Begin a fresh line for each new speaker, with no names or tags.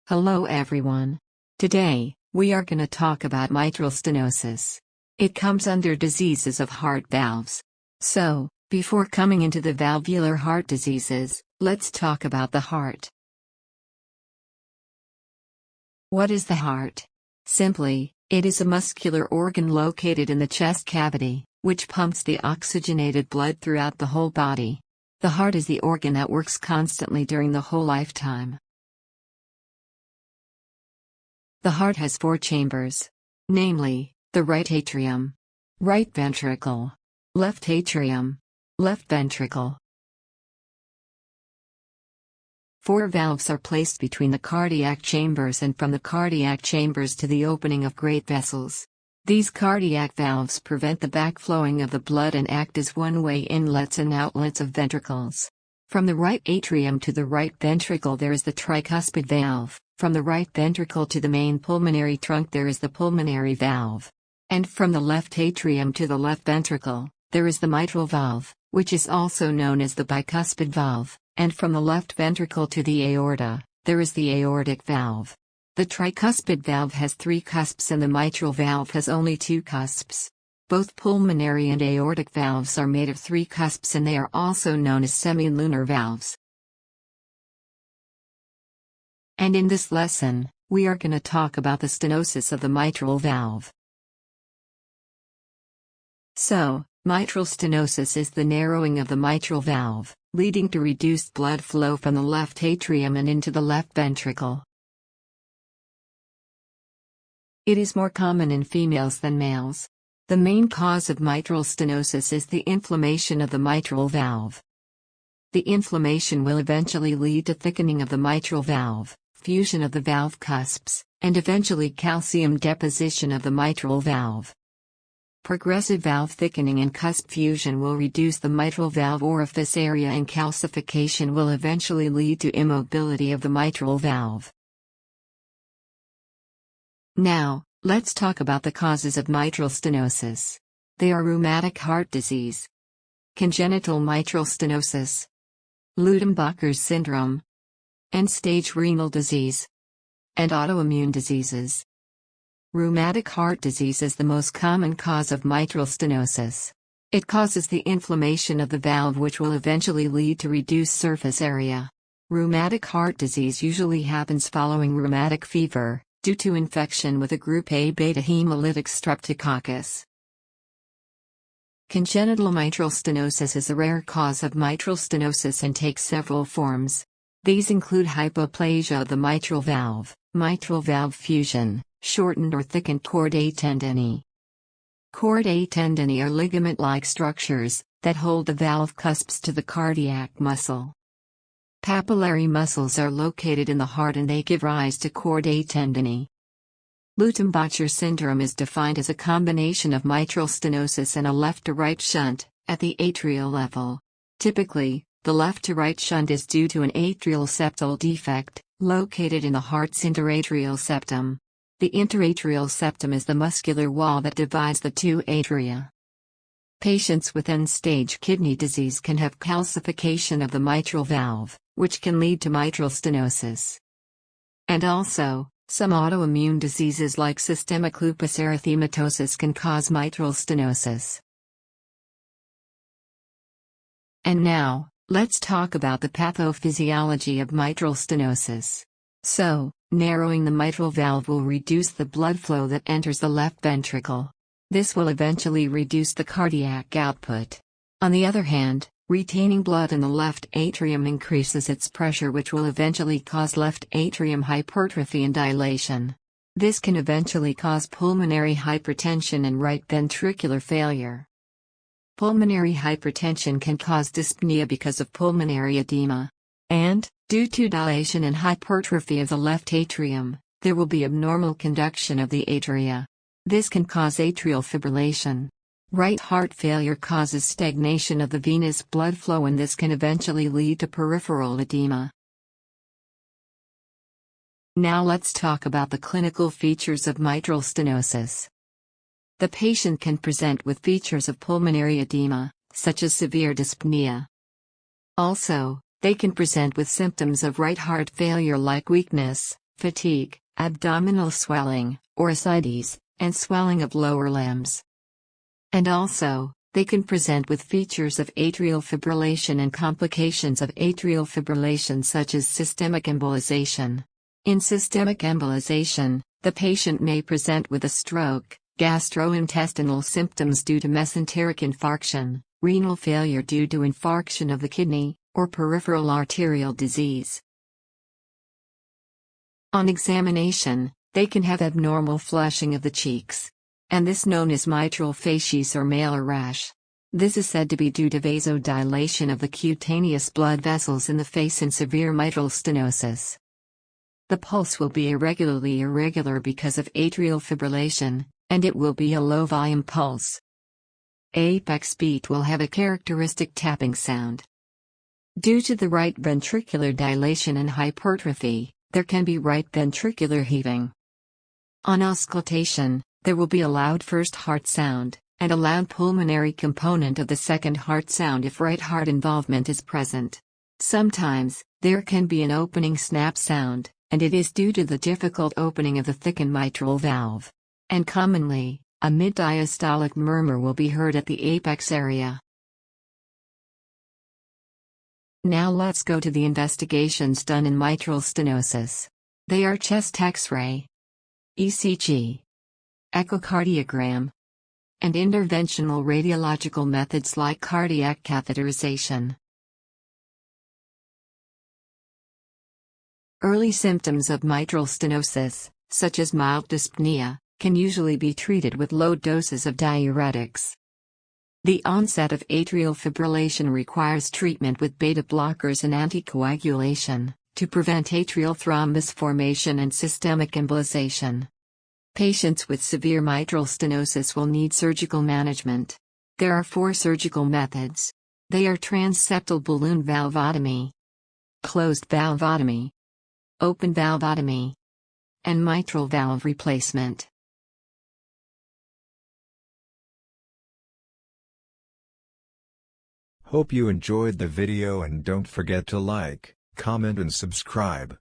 Hello everyone. Today, we are going to talk about mitral stenosis. It comes under diseases of heart valves. So, before coming into the valvular heart diseases, let's talk about the heart. What is the heart? Simply, it is a muscular organ located in the chest cavity, which pumps the oxygenated blood throughout the whole body. The heart is the organ that works constantly during the whole lifetime. The heart has 4 chambers. Namely, the right atrium, right ventricle, left atrium, left ventricle. 4 valves are placed between the cardiac chambers and from the cardiac chambers to the opening of great vessels. These cardiac valves prevent the backflowing of the blood and act as one-way inlets and outlets of ventricles. From the right atrium to the right ventricle there is the tricuspid valve. From the right ventricle to the main pulmonary trunk there is the pulmonary valve. And from the left atrium to the left ventricle, there is the mitral valve, which is also known as the bicuspid valve, and from the left ventricle to the aorta, there is the aortic valve. The tricuspid valve has 3 cusps and the mitral valve has only 2 cusps. Both pulmonary and aortic valves are made of 3 cusps and they are also known as semilunar valves. And in this lesson, we are going to talk about the stenosis of the mitral valve. So, mitral stenosis is the narrowing of the mitral valve, leading to reduced blood flow from the left atrium and into the left ventricle. It is more common in females than males. The main cause of mitral stenosis is the inflammation of the mitral valve. The inflammation will eventually lead to thickening of the mitral valve, fusion of the valve cusps, and eventually calcium deposition of the mitral valve. Progressive valve thickening and cusp fusion will reduce the mitral valve orifice area and calcification will eventually lead to immobility of the mitral valve. Now, let's talk about the causes of mitral stenosis. They are rheumatic heart disease, congenital mitral stenosis, Lutembacher's syndrome, end-stage renal disease, and autoimmune diseases. Rheumatic heart disease is the most common cause of mitral stenosis. It causes the inflammation of the valve which will eventually lead to reduced surface area. Rheumatic heart disease usually happens following rheumatic fever, due to infection with a group A beta hemolytic streptococcus. Congenital mitral stenosis is a rare cause of mitral stenosis and takes several forms. These include hypoplasia of the mitral valve fusion, shortened or thickened chordae tendineae. Chordae tendineae are ligament-like structures that hold the valve cusps to the cardiac muscle. Papillary muscles are located in the heart and they give rise to chordae tendineae. Lutembacher syndrome is defined as a combination of mitral stenosis and a left-to-right shunt at the atrial level. Typically, the left-to-right shunt is due to an atrial septal defect, located in the heart's interatrial septum. The interatrial septum is the muscular wall that divides the 2 atria. Patients with end-stage kidney disease can have calcification of the mitral valve, which can lead to mitral stenosis. And also, some autoimmune diseases like systemic lupus erythematosus can cause mitral stenosis. And now, let's talk about the pathophysiology of mitral stenosis. So, narrowing the mitral valve will reduce the blood flow that enters the left ventricle. This will eventually reduce the cardiac output. On the other hand, retaining blood in the left atrium increases its pressure, which will eventually cause left atrium hypertrophy and dilation. This can eventually cause pulmonary hypertension and right ventricular failure. Pulmonary hypertension can cause dyspnea because of pulmonary edema. And, due to dilation and hypertrophy of the left atrium, there will be abnormal conduction of the atria. This can cause atrial fibrillation. Right heart failure causes stagnation of the venous blood flow and this can eventually lead to peripheral edema. Now let's talk about the clinical features of mitral stenosis. The patient can present with features of pulmonary edema, such as severe dyspnea. Also, they can present with symptoms of right heart failure like weakness, fatigue, abdominal swelling, or ascites, and swelling of lower limbs. And also, they can present with features of atrial fibrillation and complications of atrial fibrillation such as systemic embolization. In systemic embolization, the patient may present with a stroke, gastrointestinal symptoms due to mesenteric infarction, renal failure due to infarction of the kidney, or peripheral arterial disease. On examination, they can have abnormal flushing of the cheeks, and this known as mitral facies or malar rash. This is said to be due to vasodilation of the cutaneous blood vessels in the face in severe mitral stenosis. The pulse will be irregular because of atrial fibrillation, and it will be a low-volume pulse. Apex beat will have a characteristic tapping sound. Due to the right ventricular dilation and hypertrophy, there can be right ventricular heaving. On auscultation, there will be a loud first heart sound, and a loud pulmonary component of the second heart sound if right heart involvement is present. Sometimes, there can be an opening snap sound, and it is due to the difficult opening of the thickened mitral valve. And commonly, a mid-diastolic murmur will be heard at the apex area. Now let's go to the investigations done in mitral stenosis. They are chest X-ray, ECG, echocardiogram, and interventional radiological methods like cardiac catheterization. Early symptoms of mitral stenosis, such as mild dyspnea, can usually be treated with low doses of diuretics. The onset of atrial fibrillation requires treatment with beta blockers and anticoagulation, to prevent atrial thrombus formation and systemic embolization. Patients with severe mitral stenosis will need surgical management. There are 4 surgical methods. They are transseptal balloon valvotomy, closed valvotomy, open valvotomy, and mitral valve replacement.
Hope you enjoyed the video and don't forget to like, comment and subscribe.